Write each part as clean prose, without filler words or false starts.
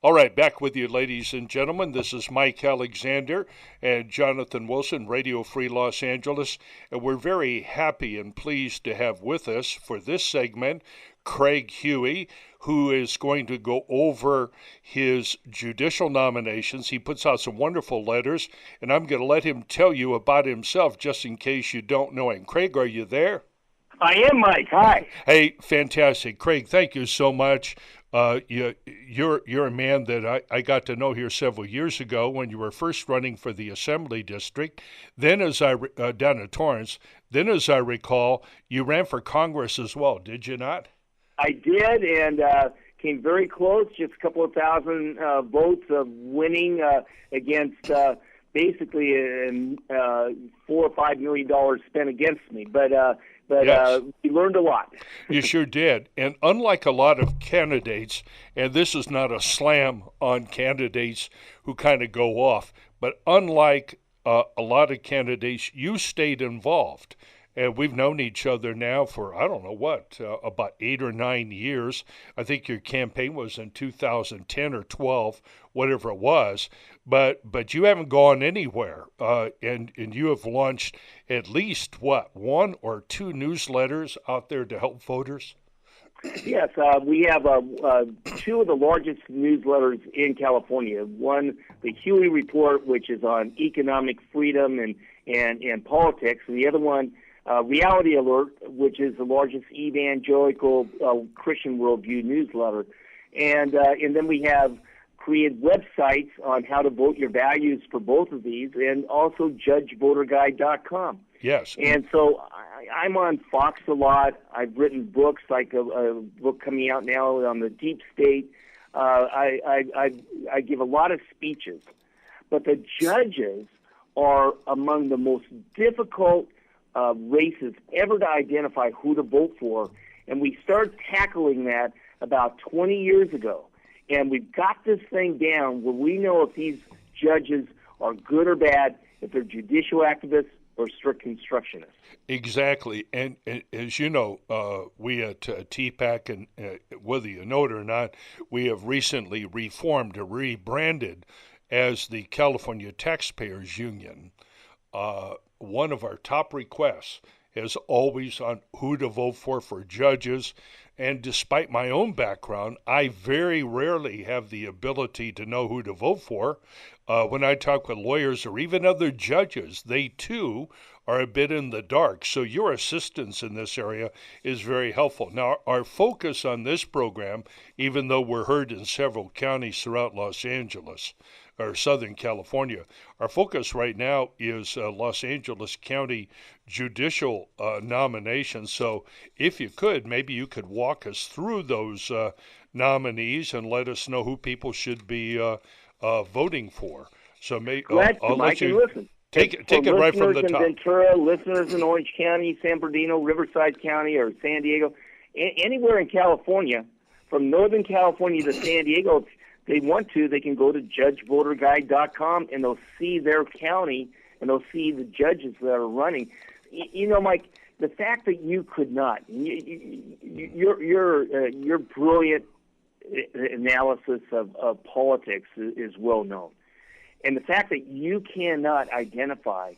All right, back with you, ladies and gentlemen. This is Mike Alexander and Jonathan Wilson, Radio Free Los Angeles, and we're very happy and pleased to have with us for this segment Craig Huey, who is going to go over his judicial nominations. He puts out some wonderful letters, and I'm going to let him tell you about himself just in case you don't know him. Craig, are you there? I am, Mike. Hi. Hey, fantastic. Craig, thank you so much. You're a man that I got to know here several years ago when you were first running for the Assembly District. Then, down in Torrance, then as I recall, you ran for Congress as well, did you not? I did, and came very close, just a couple of thousand votes of winning against basically $4 or $5 million spent against me. But Yes. we learned a lot. You sure did. And unlike a lot of candidates, and this is not a slam on candidates who kind of go off, but unlike a lot of candidates, you stayed involved. And we've known each other now for, I don't know what, about 8 or 9 years. I think your campaign was in 2010 or 12, whatever it was. But you haven't gone anywhere. And you have launched at least, what, 1 or 2 newsletters out there to help voters? Yes, we have 2 of the largest newsletters in California. One, the Huey Report, which is on economic freedom and politics. And the other one, Reality Alert, which is the largest evangelical Christian worldview newsletter. And then we have created websites on how to vote your values for both of these, and also judgevoterguide.com. Yes. And so I'm on Fox a lot. I've written books, like a book coming out now on the deep state. I give a lot of speeches. But the judges are among the most difficult races ever to identify who to vote for. And we started tackling that about 20 years ago. And we've got this thing down where we know if these judges are good or bad, if they're judicial activists or strict constructionists. Exactly. And as you know, we at TPAC, and whether you know it or not, we have recently reformed or rebranded as the California Taxpayers Union. One of our top requests is always on who to vote for judges. And despite my own background, I very rarely have the ability to know who to vote for. When I talk with lawyers or even other judges, they too are a bit in the dark. So your assistance in this area is very helpful. Now, our focus on this program, even though we're heard in several counties throughout Los Angeles, or Southern California. Our focus right now is Los Angeles County judicial nominations. So if you could, maybe you could walk us through those nominees and let us know who people should be voting for. So I'll let you listen. take it right from the top. Listeners in Ventura, listeners in Orange County, San Bernardino, Riverside County, or San Diego, anywhere in California, from Northern California to San Diego, they want to, they can go to judgevoterguide.com and they'll see their county and they'll see the judges that are running. You know, Mike, the fact that you could not, your brilliant analysis of politics is well known. And the fact that you cannot identify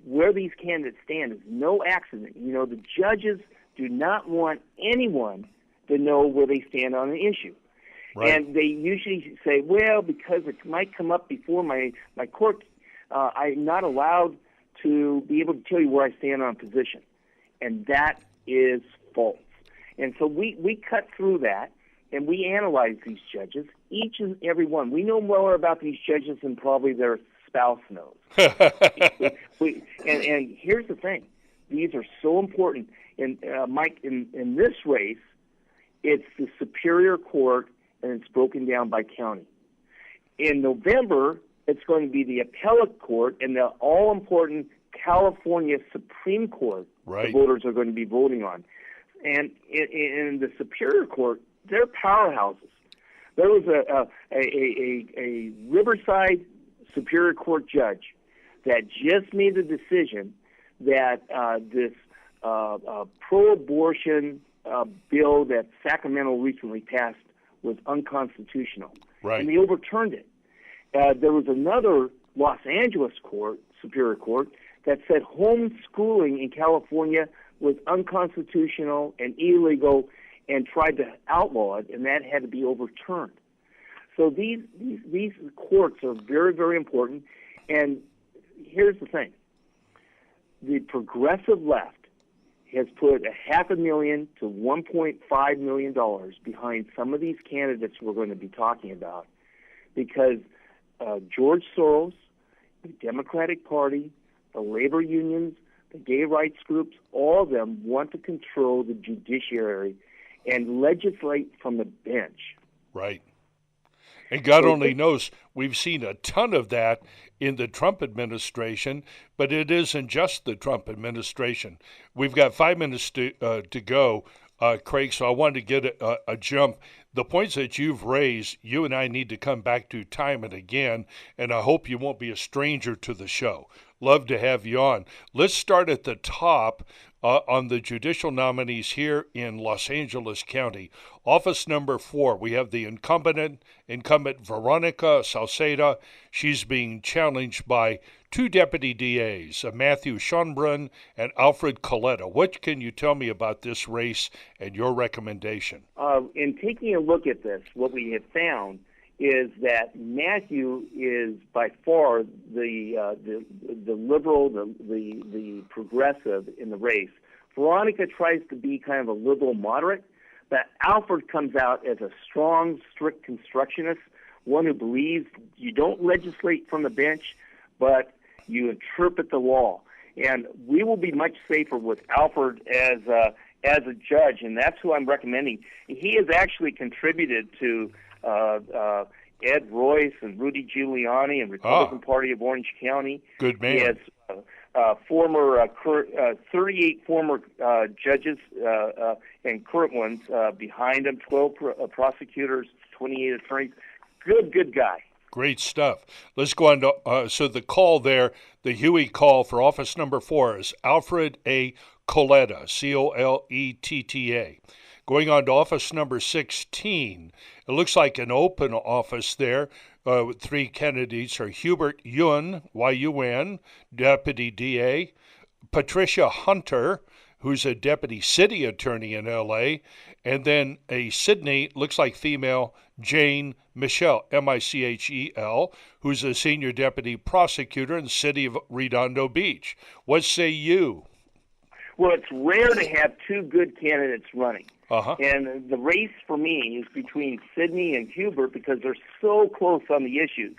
where these candidates stand is no accident. You know, the judges do not want anyone to know where they stand on an issue. Right. And they usually say, well, because it might come up before my court, I'm not allowed to be able to tell you where I stand on a position. And that is false. And so we cut through that, and we analyze these judges, each and every one. We know more about these judges than probably their spouse knows. And here's the thing. These are so important. And, Mike, in this race, it's the Superior Court, and it's broken down by county. In November, it's going to be the Appellate Court and the all-important California Supreme Court right. The voters are going to be voting on. And in the Superior Court, they're powerhouses. There was a Riverside Superior Court judge that just made the decision that this pro-abortion bill that Sacramento recently passed was unconstitutional. Right. and they overturned it. There was another Los Angeles Superior Court, that said homeschooling in California was unconstitutional and illegal and tried to outlaw it, and that had to be overturned. So these courts are very, very important. And here's the thing. The progressive left has put $500,000 to $1.5 million behind some of these candidates we're going to be talking about, because George Soros, the Democratic Party, the labor unions, the gay rights groups, all of them want to control the judiciary and legislate from the bench. Right. And God only knows, we've seen a ton of that in the Trump administration, but it isn't just the Trump administration. We've got 5 minutes to go, Craig, so I wanted to get a jump. The points that you've raised, you and I need to come back to time and again, and I hope you won't be a stranger to the show. Love to have you on. Let's start at the top on the judicial nominees here in Los Angeles County. Office number 4, we have the incumbent Veronica Salceda. She's being challenged by 2 deputy DAs, Matthew Schonbrun and Alfred Coletta. What can you tell me about this race and your recommendation? In taking a look at this, what we have found is that Matthew is by far the liberal, the progressive in the race. Veronica tries to be kind of a liberal moderate, but Alfred comes out as a strong, strict constructionist, one who believes you don't legislate from the bench, but you interpret the law. And we will be much safer with Alfred as a judge, and that's who I'm recommending. He has actually contributed to Ed Royce and Rudy Giuliani and Republican Party of Orange County. Good man. He has 38 former judges and current ones behind him, 12 prosecutors, 28 attorneys. Good guy. Great stuff. Let's go on to, so the call there, the Huey call for office number 4 is Alfred A. Coletta, Coletta. Going on to office number 16, it looks like an open office there with 3 candidates are Hubert Yun, Y-U-N, Deputy DA, Patricia Hunter, who's a deputy city attorney in L.A., and then a Sydney, looks like female, Jane Michel, Michel, who's a senior deputy prosecutor in the city of Redondo Beach. What say you? Well, it's rare to have 2 good candidates running. Uh-huh. And the race for me is between Sydney and Hubert because they're so close on the issues.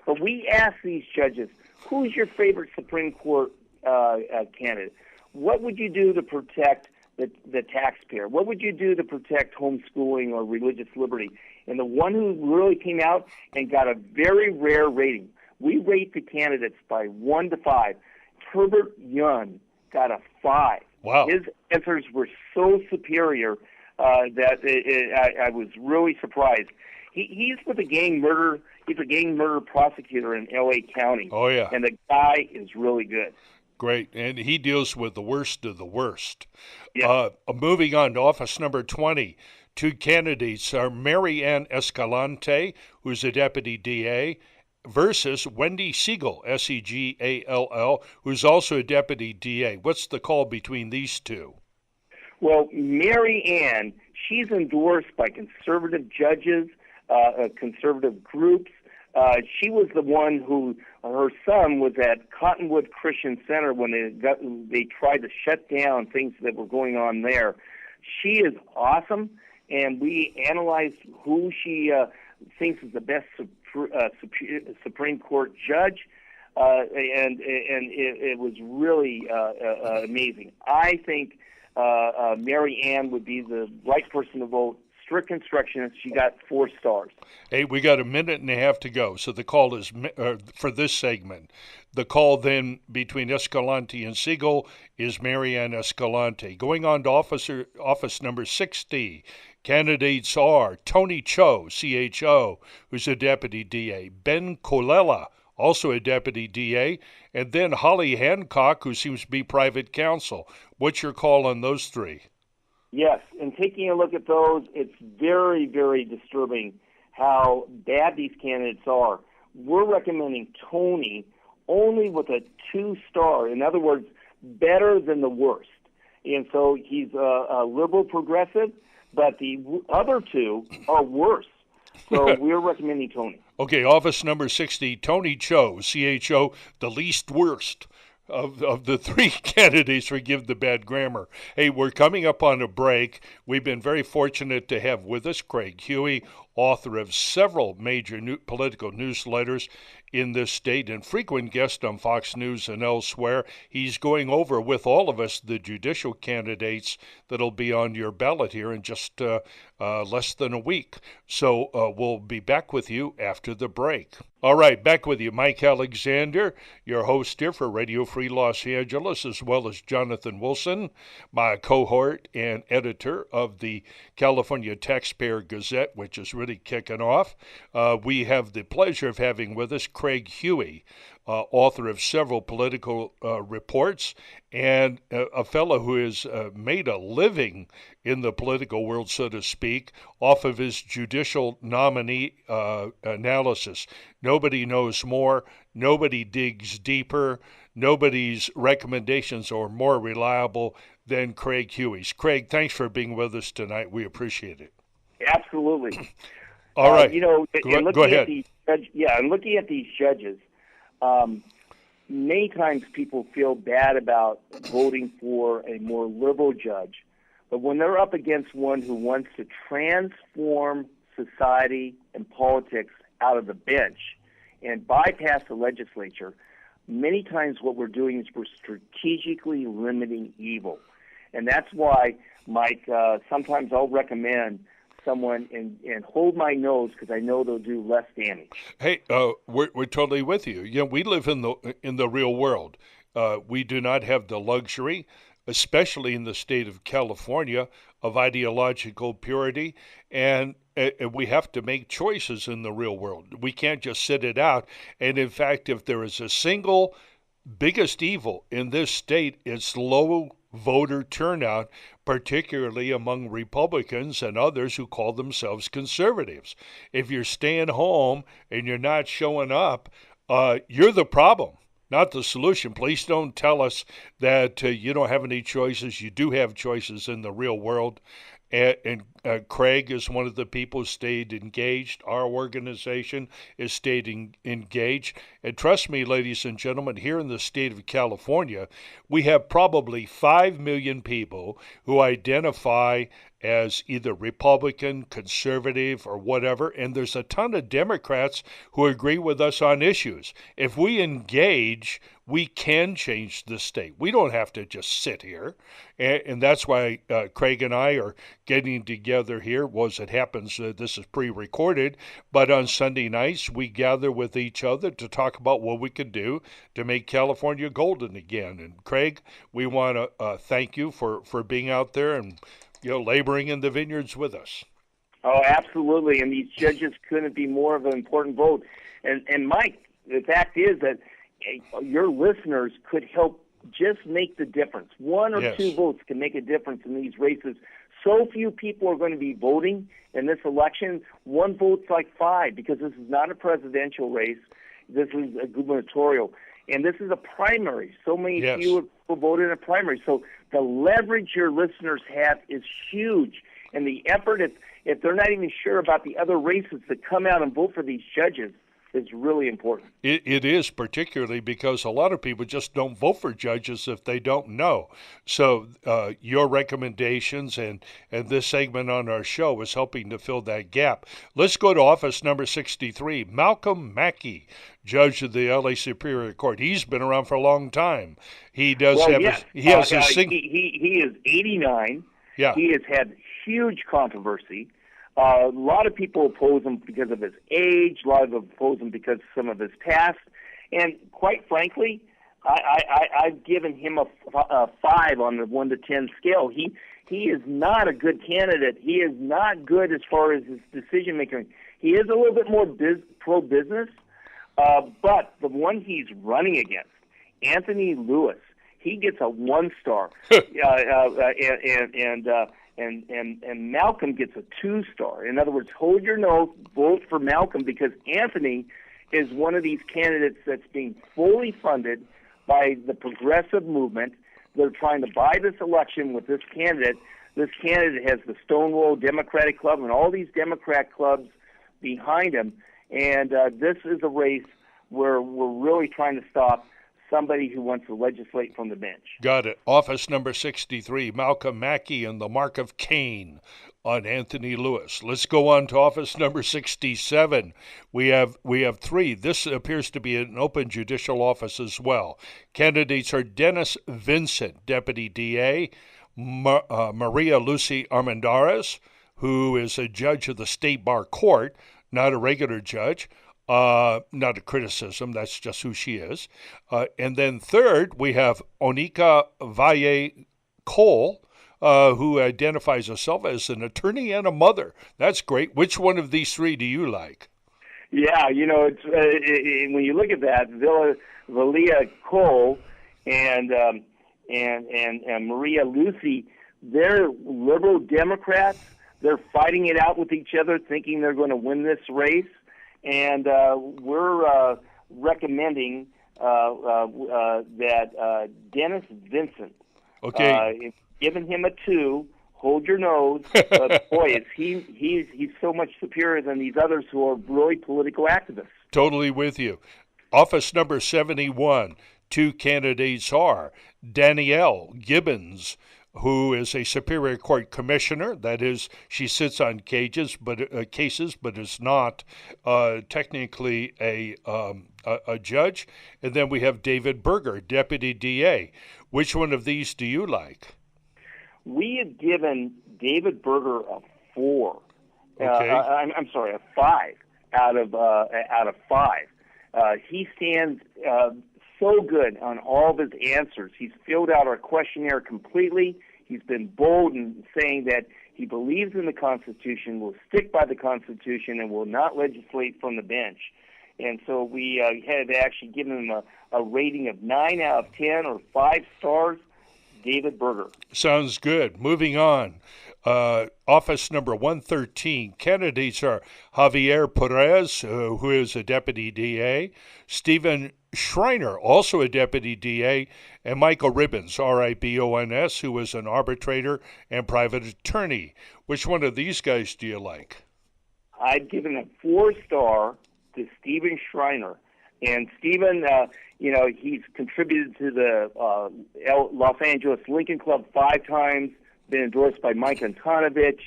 But we ask these judges, who's your favorite Supreme Court candidate? What would you do to protect the taxpayer? What would you do to protect homeschooling or religious liberty? And the one who really came out and got a very rare rating, we rate the candidates by 1 to 5. Herbert Yun got a 5. Wow. His answers were so superior that I was really surprised. He's with a gang murder. He's a gang murder prosecutor in L.A. County. Oh, yeah. And the guy is really good. Great. And he deals with the worst of the worst. Yeah. Moving on to office number 20. 2 candidates are Mary Ann Escalante, who's a deputy DA, versus Wendy Siegel, Segall, who's also a deputy DA. What's the call between these 2? Well, Mary Ann, she's endorsed by conservative judges, conservative groups. She was the one who, her son was at Cottonwood Christian Center when they tried to shut down things that were going on there. She is awesome, and we analyzed who she thinks is the best Supreme Court judge, and it was really amazing. I think Mary Ann would be the right person to vote. Strict constructionist. She got 4 stars. Hey, we got a minute and a half to go, so the call is for this segment. The call then between Escalante and Siegel is Mary Ann Escalante. Going on to office number 60, candidates are Tony Cho, CHO, who's a deputy DA, Ben Colella, also a deputy DA, and then Holly Hancock, who seems to be private counsel. What's your call on those 3? Yes, and taking a look at those, it's very, very disturbing how bad these candidates are, we're recommending Tony only with a 2-star. In other words, better than the worst. And so he's a liberal progressive, but the other two are worse. So we're recommending Tony. Okay, office number 60, Tony Cho, CHO, the least worst of the three candidates. Forgive the bad grammar. Hey, we're coming up on a break. We've been very fortunate to have with us Craig Huey, author of several major political newsletters in this state and frequent guest on Fox News and elsewhere. He's going over with all of us the judicial candidates that'll be on your ballot here in just less than a week. So we'll be back with you after the break. All right, back with you, Mike Alexander, your host here for Radio Free Los Angeles, as well as Jonathan Wilson, my cohort and editor of the California Taxpayer Gazette, which is really kicking off. We have the pleasure of having with us Craig Huey, author of several political reports, and a fellow who has made a living in the political world, so to speak, off of his judicial nominee analysis. Nobody knows more, nobody digs deeper, nobody's recommendations are more reliable than Craig Huey's. Craig, thanks for being with us tonight. We appreciate it. Absolutely. All right. Go ahead. And looking at these judges, many times people feel bad about voting for a more liberal judge, but when they're up against one who wants to transform society and politics out of the bench and bypass the legislature, many times what we're doing is we're strategically limiting evil. And that's why, Mike, sometimes I'll recommend someone and hold my nose because I know they'll do less damage. Hey, we're totally with you. You know, we live in the real world. We do not have the luxury, especially in the state of California, of ideological purity, and we have to make choices in the real world. We can't just sit it out. And in fact, if there is a single biggest evil in this state, it's low voter turnout, particularly among Republicans and others who call themselves conservatives. If you're staying home and you're not showing up, you're the problem, not the solution. Please don't tell us that you don't have any choices. You do have choices in the real world. And Craig is one of the people who stayed engaged. Our organization is stayed engaged. And trust me, ladies and gentlemen, here in the state of California, we have probably 5 million people who identify as either Republican, conservative, or whatever, and there's a ton of Democrats who agree with us on issues. If we engage, we can change the state. We don't have to just sit here, and that's why Craig and I are getting together here. It happens, this is pre-recorded, but on Sunday nights we gather with each other to talk about what we could do to make California golden again. And Craig, we want to thank you for being out there and laboring in the vineyards with us. Oh, absolutely. And these judges couldn't be more of an important vote. And Mike, the fact is that your listeners could help just make the difference. One or two votes can make a difference in these races. So few people are going to be voting in this election. One vote's like 5 because this is not a presidential race. This is a gubernatorial. And this is a primary. So many fewer people voted in a primary. So the leverage your listeners have is huge. And the effort, if they're not even sure about the other races, to come out and vote for these judges is really important. It is, particularly because a lot of people just don't vote for judges if they don't know. So your recommendations and this segment on our show is helping to fill that gap. Let's go to office number 63, Malcolm Mackey, judge of the LA Superior Court. He's been around for a long time. He does he is 89. Yeah. He has had huge controvery. A lot of people oppose him because of his age. A lot of them oppose him because of some of his past. And quite frankly, I've given him a 5 on the 1 to 10 scale. He is not a good candidate. He is not good as far as his decision making. He is a little bit more pro-business, but the one he's running against, Anthony Lewis, he gets a 1 star. and Malcolm gets a 2-star. In other words, hold your nose, vote for Malcolm, because Anthony is one of these candidates that's being fully funded by the progressive movement. They're trying to buy this election with this candidate. This candidate has the Stonewall Democratic Club and all these Democrat clubs behind him. And this is a race where we're really trying to stop somebody who wants to legislate from the bench. Got it. Office number 63, Malcolm Mackey and the Mark of Cain on Anthony Lewis. Let's go on to office number 67. We have 3. This appears to be an open judicial office as well. Candidates are Dennis Vincent, Deputy DA, Maria Lucy Armendariz, who is a judge of the State Bar Court, not a regular judge. Not a criticism, that's just who she is. And then third, we have Onika Valle Cole, who identifies herself as an attorney and a mother. That's great. Which one of these 3 do you like? Yeah, it's when you look at that, Valia Cole and Maria Lucy, they're liberal Democrats. They're fighting it out with each other, thinking they're going to win this race. And we're recommending that Dennis Vincent. Okay. Giving him a 2. Hold your nose. But boy, he's so much superior than these others who are really political activists. Totally with you. Office number 71. 2 candidates are Danielle Gibbons, who is a Superior Court Commissioner. That is, she sits on cases, but is not technically a judge. And then we have David Berger, Deputy DA. Which one of these do you like? We have given David Berger a 4. Okay. I'm sorry, a 5 out of 5. He stands so good on all of his answers. He's filled out our questionnaire completely. He's been bold in saying that he believes in the Constitution, will stick by the Constitution, and will not legislate from the bench. And so we had actually given him a rating of 9 out of 10 or 5 stars. David Berger. Sounds good. Moving on. Office number 113. Candidates are Javier Perez, who is a deputy DA, Stephen Schreiner, also a deputy DA, and Michael Ribbons, R-I-B-O-N-S, who is an arbitrator and private attorney. Which one of these guys do you like? I've given a 4-star to Stephen Schreiner. And Stephen, he's contributed to the Los Angeles Lincoln Club 5 times, been endorsed by Mike Antonovich,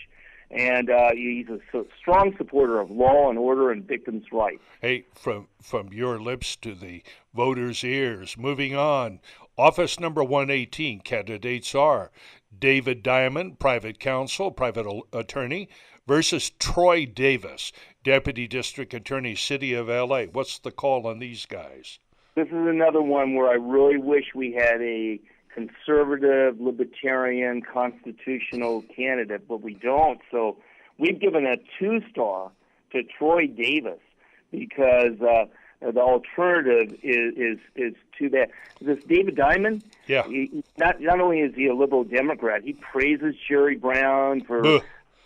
and he's a strong supporter of law and order and victims' rights. Hey, from your lips to the voters' ears. Moving on. Office number 118. Candidates are David Diamond, private counsel, private attorney, versus Troy Davis, Deputy District Attorney, City of L.A. What's the call on these guys? This is another one where I really wish we had a conservative, libertarian, constitutional candidate, but we don't. So we've given a 2-star to Troy Davis because the alternative is too bad. This David Diamond, yeah. Not only is he a liberal Democrat, he praises Jerry Brown for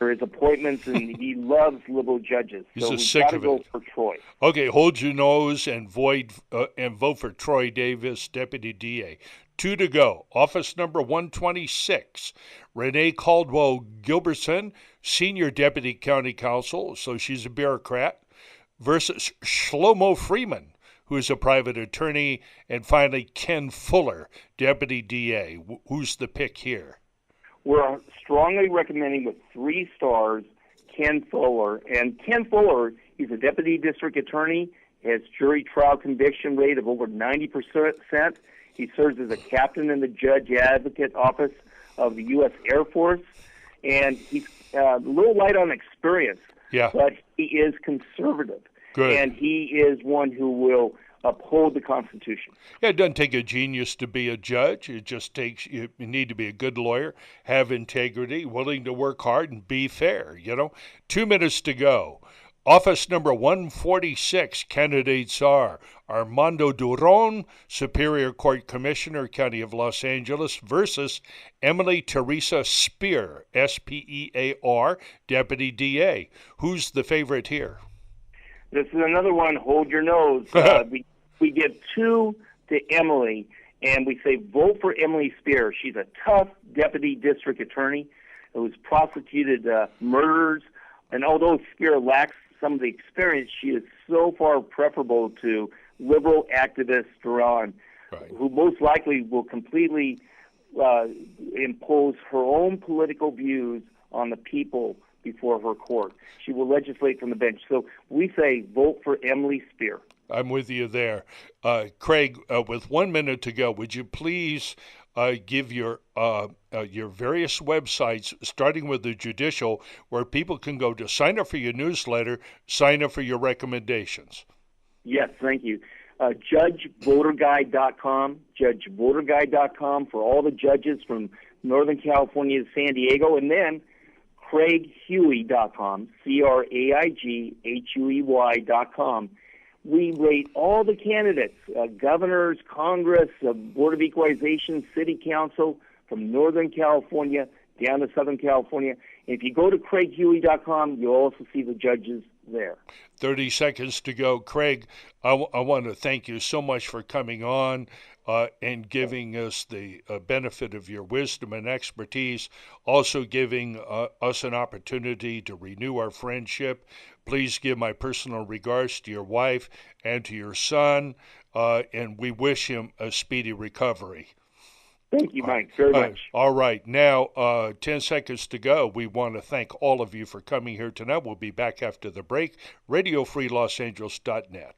his appointments, and he loves liberal judges. He's so we've sick got to of go it. for Troy. Okay, hold your nose and vote for Troy Davis, Deputy DA. 2 to go. Office number 126. Renee Caldwell Gilbertson, Senior Deputy County Counsel, so she's a bureaucrat, versus Shlomo Freeman, who is a private attorney, and finally Ken Fuller, Deputy DA. Who's the pick here? We're strongly recommending with 3 stars Ken Fuller. And Ken Fuller, he's a deputy district attorney, has jury trial conviction rate of over 90%. He serves as a captain in the Judge Advocate Office of the U.S. Air Force. And he's a little light on experience, but he is conservative. Good. And he is one who will uphold the Constitution. Yeah, it doesn't take a genius to be a judge. It just takes, you need to be a good lawyer, have integrity, willing to work hard, and be fair, 2 minutes to go. Office number 146, candidates are Armando Duron, Superior Court Commissioner, County of Los Angeles, versus Emily Teresa Spear, Spear, Deputy DA. Who's the favorite here? This is another one, hold your nose. We give 2 to Emily, and we say vote for Emily Spear. She's a tough deputy district attorney who's prosecuted murders, and although Spear lacks some of the experience, she is so far preferable to liberal activist Duran, right, who most likely will completely impose her own political views on the people before her court. She will legislate from the bench. So we say vote for Emily Spear. I'm with you there. Craig, with 1 minute to go, would you please give your various websites, starting with the Judicial, where people can go to sign up for your newsletter, sign up for your recommendations? Yes, thank you. JudgeVoterGuide.com, JudgeVoterGuide.com for all the judges from Northern California to San Diego, and then CraigHuey.com, CraigHuey.com. We rate all the candidates, governors, Congress, Board of Equalization, City Council, from Northern California down to Southern California. And if you go to CraigHuey.com, you'll also see the judges there. 30 seconds to go. Craig, I want to thank you so much for coming on and giving us the benefit of your wisdom and expertise, also giving us an opportunity to renew our friendship. Please give my personal regards to your wife and to your son, and we wish him a speedy recovery. Thank you, Mike, very much. All right. Now, 10 seconds to go. We want to thank all of you for coming here tonight. We'll be back after the break. RadioFreeLosAngeles.net.